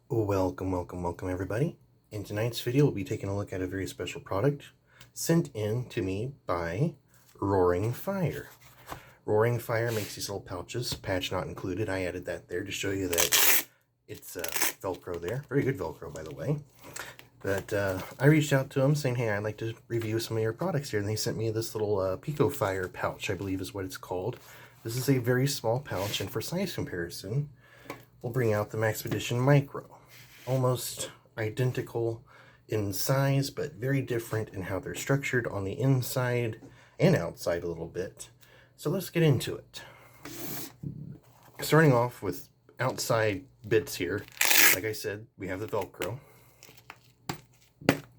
Welcome everybody. In tonight's video, we'll be taking a look at a very special product sent in to me by Roaring Fire. Roaring Fire makes these little pouches, patch not included. I added that there to show you that it's Velcro there. Very good Velcro, by the way. But I reached out to them saying, hey, I'd like to review some of your products here. And they sent me this little picofire pouch, I believe is what it's called. This is a very small pouch, and for size comparison, we'll bring out the Maxpedition Micro. Almost identical in size, but very different in how they're structured on the inside and outside a little bit. So let's get into it. Starting off with outside bits here. Like I said, we have the Velcro.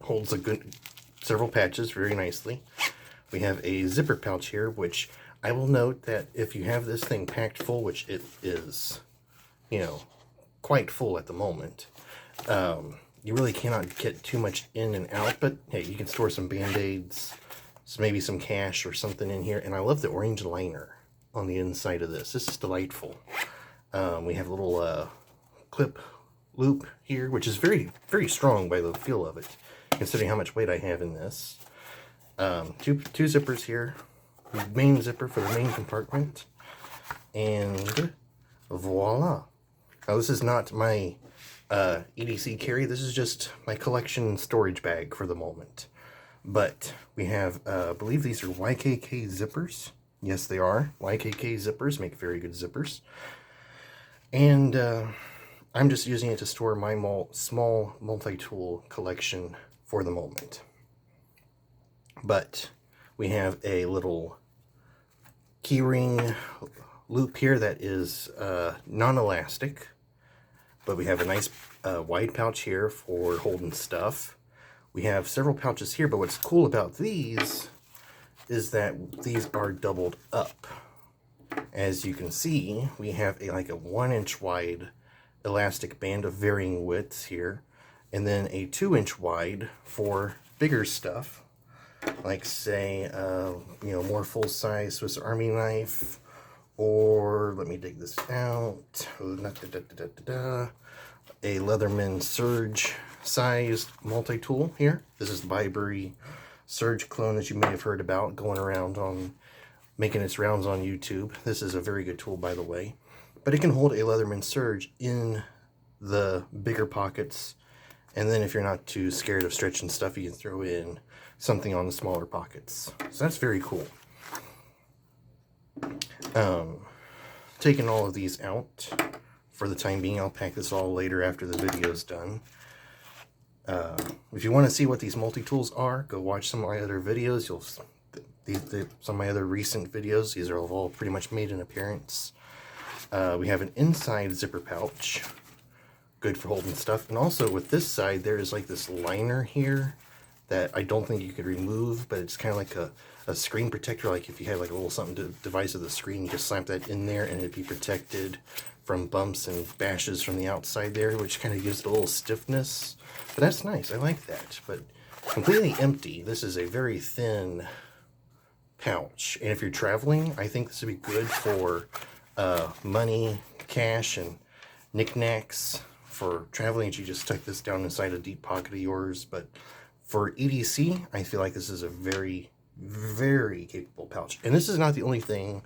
Holds a good several patches very nicely. We have a zipper pouch here, which I will note that if you have this thing packed full, which it is, you know, quite full at the moment, you really cannot get too much in and out, but hey, you can store some band-aids, maybe some cash or something in here. And I love the orange liner on the inside of this. This is delightful. We have a little clip loop here, which is very strong by the feel of it, considering how much weight I have in this. Two zippers here. Main zipper for the main compartment, and voila. Now this is not my EDC carry, this is just my collection storage bag for the moment. But we have, I believe these are YKK zippers. Yes, they are. YKK zippers make very good zippers. And I'm just using it to store my small multi-tool collection for the moment. But we have a little keyring loop here that is non-elastic. But we have a nice wide pouch here for holding stuff. We have several pouches here, but what's cool about these is that these are doubled up. As you can see, we have like a 1-inch wide elastic band of varying widths here, and then a 2-inch wide for bigger stuff, like say, you know, more full-size Swiss Army knife, or let me dig this out, a Leatherman Surge sized multi-tool here. This is the Byberry Surge clone that you may have heard about going around on making its rounds on YouTube. This is a very good tool, by the way, but it can hold a Leatherman Surge in the bigger pockets, and then if you're not too scared of stretching stuff, you can throw in something on the smaller pockets. So that's very cool. Taking all of these out for the time being. I'll pack this all later after the video is done. If you want to see what these multi-tools are, go watch some of my other videos. Some of my other recent videos. These are all pretty much made an appearance. We have an inside zipper pouch, good for holding stuff. And also with this side, there is like this liner here that I don't think you could remove, but it's kind of like a screen protector. Like if you had like a little something to device of the screen, you just slap that in there and it'd be protected from bumps and bashes from the outside there, which kind of gives it a little stiffness. But that's nice, I like that. But completely empty. This is a very thin pouch. And if you're traveling, I think this would be good for money, cash, and knickknacks. For traveling, you just tuck this down inside a deep pocket of yours. But for EDC, I feel like this is a very capable pouch. And this is not the only thing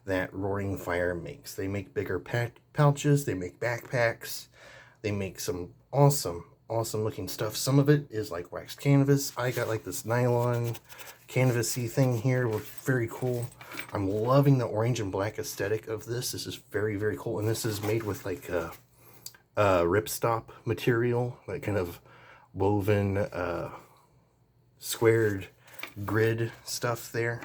that Roaring Fire makes. They make bigger pouches, they make backpacks, they make some awesome looking stuff. Some of it is like waxed canvas. I got like this nylon canvasy thing here, very cool. I'm loving the orange and black aesthetic of this. This is very cool. And this is made with like a ripstop material, like kind of woven squared grid stuff there.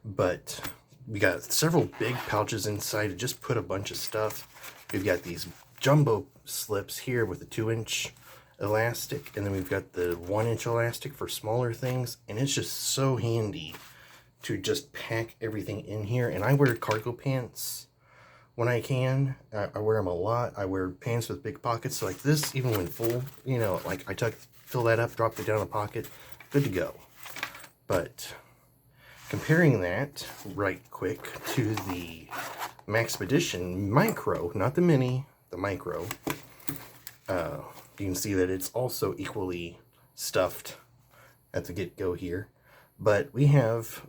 But we got several big pouches inside to just put a bunch of stuff. We've got these jumbo slips here with a 2-inch elastic, and then we've got the 1-inch elastic for smaller things, and it's just so handy to just pack everything in here. And I wear cargo pants when I can. I wear them a lot. I wear pants with big pockets, so like this, even when full, you know, like I fill that up, drop it down a pocket, good to go. But comparing that right quick to the Maxpedition Micro, not the Mini, the Micro, You can see that it's also equally stuffed at the get-go here. But we have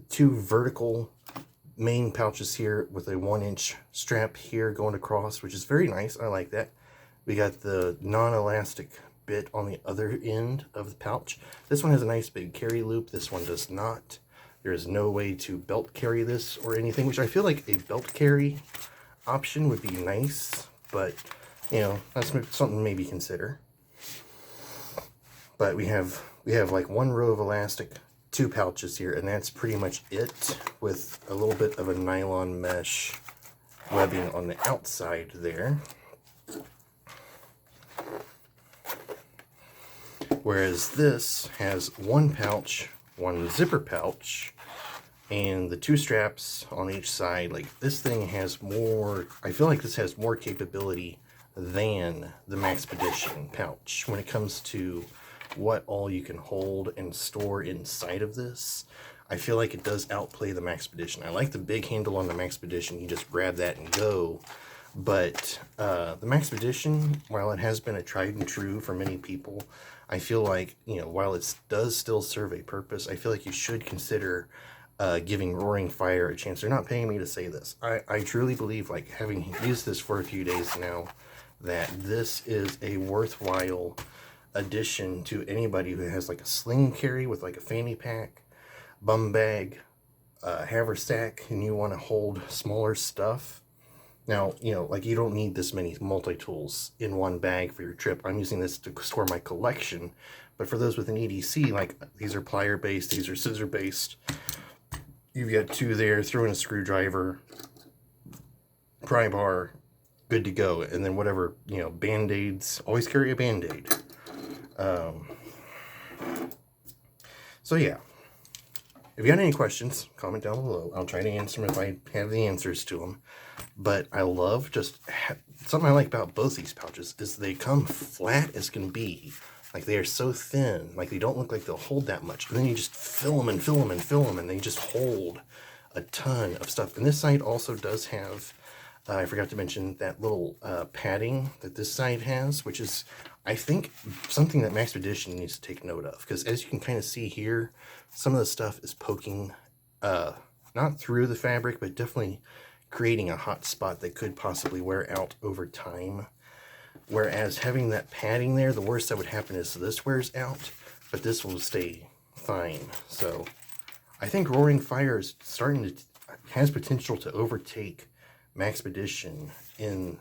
2 vertical main pouches here with a 1-inch strap here going across, which is very nice. I like that. We got the non-elastic bit on the other end of the pouch. This one has a nice big carry loop. This one does not. There is no way to belt carry this or anything, which I feel like a belt carry option would be nice, but you know, that's something to maybe consider. But we have like 1 row of elastic, 2 pouches here, and that's pretty much it, with a little bit of a nylon mesh webbing on the outside there. Whereas this has 1 pouch, 1 zipper pouch, and the 2 straps on each side. Like, this thing has more, I feel like this has more capability than the Maxpedition pouch when it comes to what all you can hold and store inside of this. I feel like it does outplay the Maxpedition. I like the big handle on the Maxpedition. You just grab that and go. But the Maxpedition, while it has been a tried and true for many people, I feel like, you know, while it does still serve a purpose, I feel like you should consider giving Roaring Fire a chance. They're not paying me to say this. I truly believe, like, having used this for a few days now, that this is a worthwhile addition to anybody who has like a sling carry with like a fanny pack, bum bag, haversack, and you want to hold smaller stuff. Now, you know, like, you don't need this many multi-tools in one bag for your trip. I'm using this to store my collection, but for those with an EDC, like, these are plier based, these are scissor based. You've got 2 there, throw in a screwdriver, pry bar, good to go. And then whatever, you know, band-aids, always carry a band-aid. So yeah, if you got any questions, comment down below. I'll try to answer them if I have the answers to them. But I love something I like about both these pouches is they come flat as can be. Like, they are so thin, like they don't look like they'll hold that much. And then you just fill them and fill them and fill them, and they just hold a ton of stuff. And this side also does have, I forgot to mention, that little padding that this side has, which is, I think, something that Maxpedition needs to take note of. Because as you can kind of see here, some of the stuff is poking, not through the fabric, but definitely creating a hot spot that could possibly wear out over time. Whereas having that padding there, the worst that would happen is this wears out, but this will stay fine. So I think Roaring Fire is has potential to overtake Maxpedition in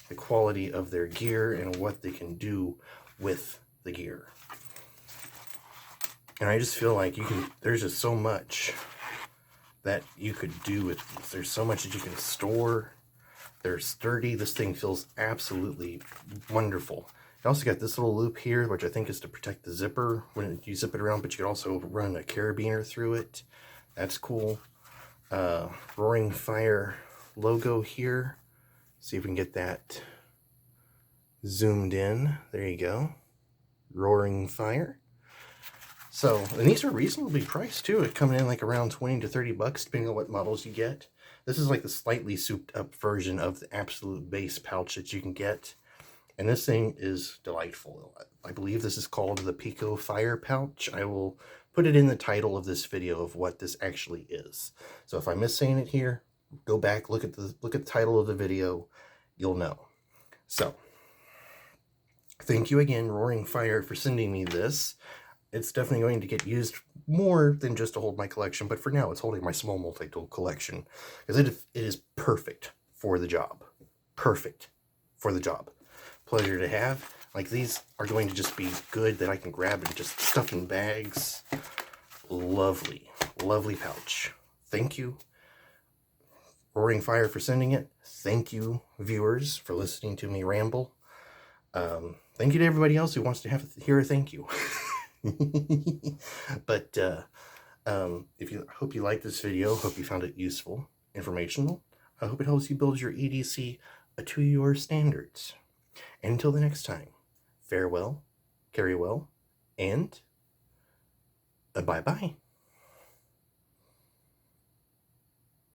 the quality of their gear and what they can do with the gear. And I just feel like there's just so much that you could do with these. There's so much that you can store. They're sturdy. This thing feels absolutely wonderful. You also got this little loop here, which I think is to protect the zipper when you zip it around, but you can also run a carabiner through it. That's cool. Roaring Fire logo here. See if we can get that zoomed in. There you go. Roaring Fire. So, and these are reasonably priced too. It coming in like around 20 to 30 bucks, depending on what models you get. This is like the slightly souped up version of the absolute base pouch that you can get. And this thing is delightful. I believe this is called the picofire pouch. I will put it in the title of this video of what this actually is. So if I miss saying it here, go back, look at the title of the video, you'll know. So, thank you again, Roaring Fire, for sending me this. It's definitely going to get used more than just to hold my collection, but for now it's holding my small multi-tool collection, because it is perfect for the job. Perfect for the job. Pleasure to have. Like, these are going to just be good that I can grab and just stuff in bags. Lovely, lovely pouch. Thank you, Roaring Fire, for sending it. Thank you, viewers, for listening to me ramble. Thank you to everybody else who wants to hear a thank you. But hope you liked this video. Hope you found it useful, informational. I hope it helps you build your EDC to your standards. And until the next time, farewell, carry well, and bye-bye.